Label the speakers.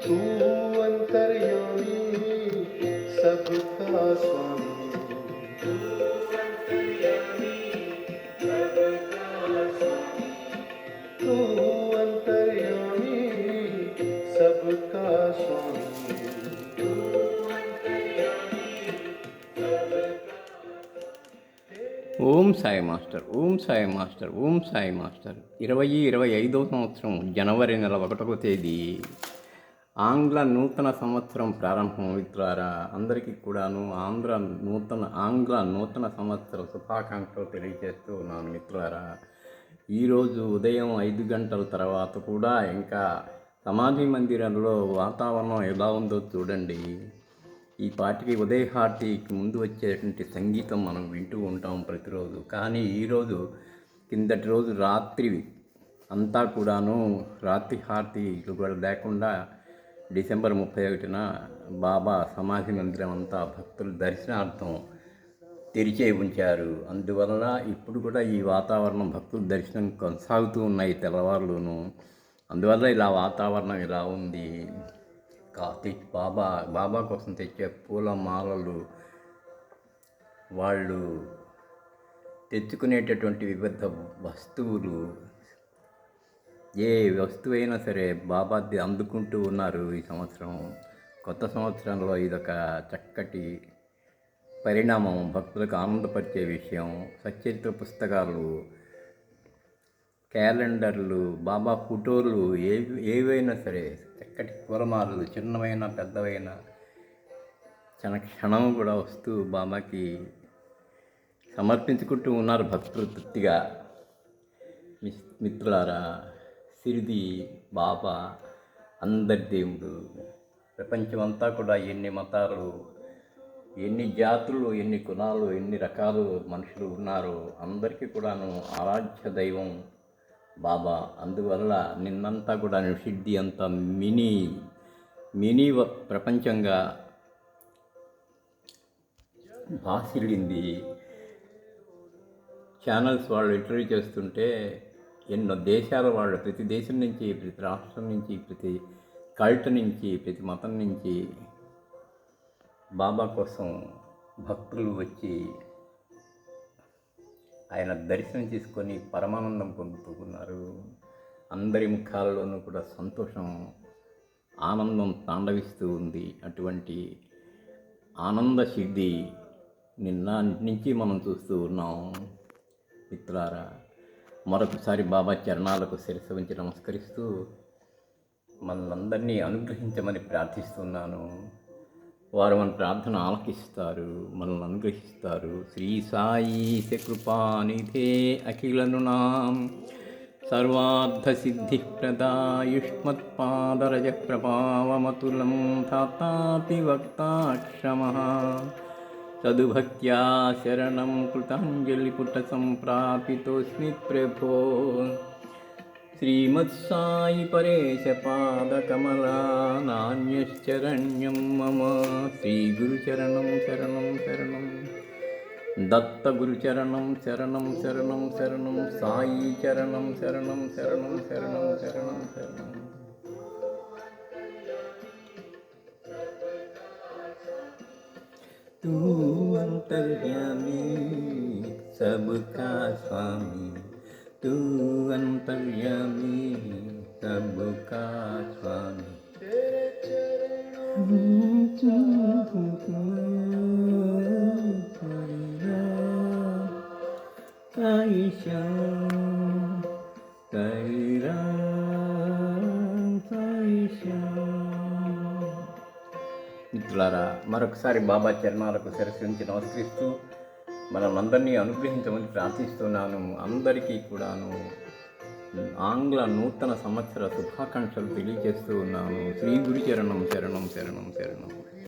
Speaker 1: तू अंतर्यामी सबका स्वामी, तू अंतर्यामी सबका स्वामी, तू अंतर्यामी सबका स्वामी, तू अंतर्यामी सबका।
Speaker 2: Om Sai master, Om Sai master, Om Sai master. 2025 సంవత్సరం జనవరి నెల 1వ తేదీ ఆంగ్ల నూతన సంవత్సరం ప్రారంభం. మిత్రులారా, అందరికీ కూడాను ఆంగ్ల నూతన సంవత్సర శుభాకాంక్షలు తెలియజేస్తూ ఉన్నాను. మిత్రులారా, ఈరోజు ఉదయం 5 గంటల తర్వాత కూడా ఇంకా సమాధి మందిరంలో వాతావరణం ఎలా ఉందో చూడండి. ఈ పాటికి ఉదయహారతికి ముందు వచ్చేటువంటి సంగీతం మనం వింటూ ఉంటాం ప్రతిరోజు. కానీ ఈరోజు కిందటి రోజు రాత్రి అంతా కూడాను రాత్రి హారతిలు కూడా లేకుండా డిసెంబర్ 31న బాబా సమాధి మందిరం అంతా భక్తుల దర్శనార్థం తెరిచే ఉంచారు. అందువలన ఇప్పుడు కూడా ఈ వాతావరణం భక్తుల దర్శనం కొనసాగుతూ ఉన్నాయి తెల్లవారులోను. అందువల్ల ఇలా వాతావరణం ఇలా ఉంది. బాబా కోసం తెచ్చే పూల మాలలు, వాళ్ళు తెచ్చుకునేటటువంటి వివిధ వస్తువులు, ఏ వస్తువైనా సరే బాబాది అందుకుంటూ ఉన్నారు. ఈ సంవత్సరం కొత్త సంవత్సరంలో ఇదొక చక్కటి పరిణామం, భక్తులకు ఆనందపరిచే విషయం. సచ్చరిత్ర పుస్తకాలు, క్యాలెండర్లు, బాబా ఫోటోలు ఏవైనా సరే చక్కటి పూలమాలలు, చిన్నవైన పెద్దవైన క్షణం కూడా వస్తూ బాబాకి సమర్పించుకుంటూ ఉన్నారు భక్తులు తృప్తిగా. మిత్రులారా, సిరిది బాబా అందరి దేవుడు. ప్రపంచమంతా కూడా ఎన్ని మతాలు, ఎన్ని జాతులు, ఎన్ని కులాలు, ఎన్ని రకాలు మనుషులు ఉన్నారో అందరికీ కూడాను ఆరాధ్య దైవం బాబా. అందువల్ల నిన్నంతా కూడా సిద్ధి అంతా మినీ ప్రపంచంగా భాసిల్లింది. ఛానల్స్ వాళ్ళు ఇంటర్వ్యూ చేస్తుంటే ఎన్నో దేశాల వాళ్ళు, ప్రతి దేశం నుంచి, ప్రతి రాష్ట్రం నుంచి, ప్రతి కల్ట్ నుంచి, ప్రతి మతం నుంచి బాబా కోసం భక్తులు వచ్చి ఆయన దర్శనం చేసుకొని పరమానందం పొందుతున్నారు. అందరి ముఖాలలోనూ కూడా సంతోషం, ఆనందం తాండవిస్తూ ఉంది. అటువంటి ఆనంద సిద్ధి నిన్న నుంచి మనం చూస్తూ ఉన్నాం. మిత్రులారా, మరొకసారి బాబా చరణాలకు శిరస్సు ఉంచి నమస్కరిస్తూ మనల్ని అనుగ్రహించమని ప్రార్థిస్తున్నాను. వారు మన ప్రార్థన ఆలకిస్తారు, మనల్ని అనుగ్రహిస్తారు. శ్రీ సాయి కృపానిధే అఖిలనునాం సర్వార్థసిద్ధి ప్రదాయుష్మత్పాదరజ ప్రభావమతులం ధాతాపి వక్తాక్షమః సదుభక్త్యా శరణం కృతాంజలిపుట సంప్రాపితోస్మి ప్రభో. శ్రీమత్సాయి పరేశ పాదకమలా నాణ్యశ్చరణ్యం మమ. శ్రీగురుచరణం శరణం శరణం, దత్తగురుచరణం శరణం శరణం శరణం, సాయి చరణం శరణం శరణం శరణం శరణం శరణం. తూ అంతర్యామి సబ్కా స్వామి, तू अंतर्यामी सबका स्वामी. మిత్రులారా, మరొకసారి బాబా చరణాలకు శిరస్సు ఉంచి నమస్కరిస్తూ మనమందరినీ అనుగ్రహించమని ప్రార్థిస్తున్నాను. అందరికీ కూడాను ఆంగ్ల నూతన సంవత్సర శుభాకాంక్షలు తెలియజేస్తూ ఉన్నాను. శ్రీ గురుచరణం శరణం శరణం శరణం.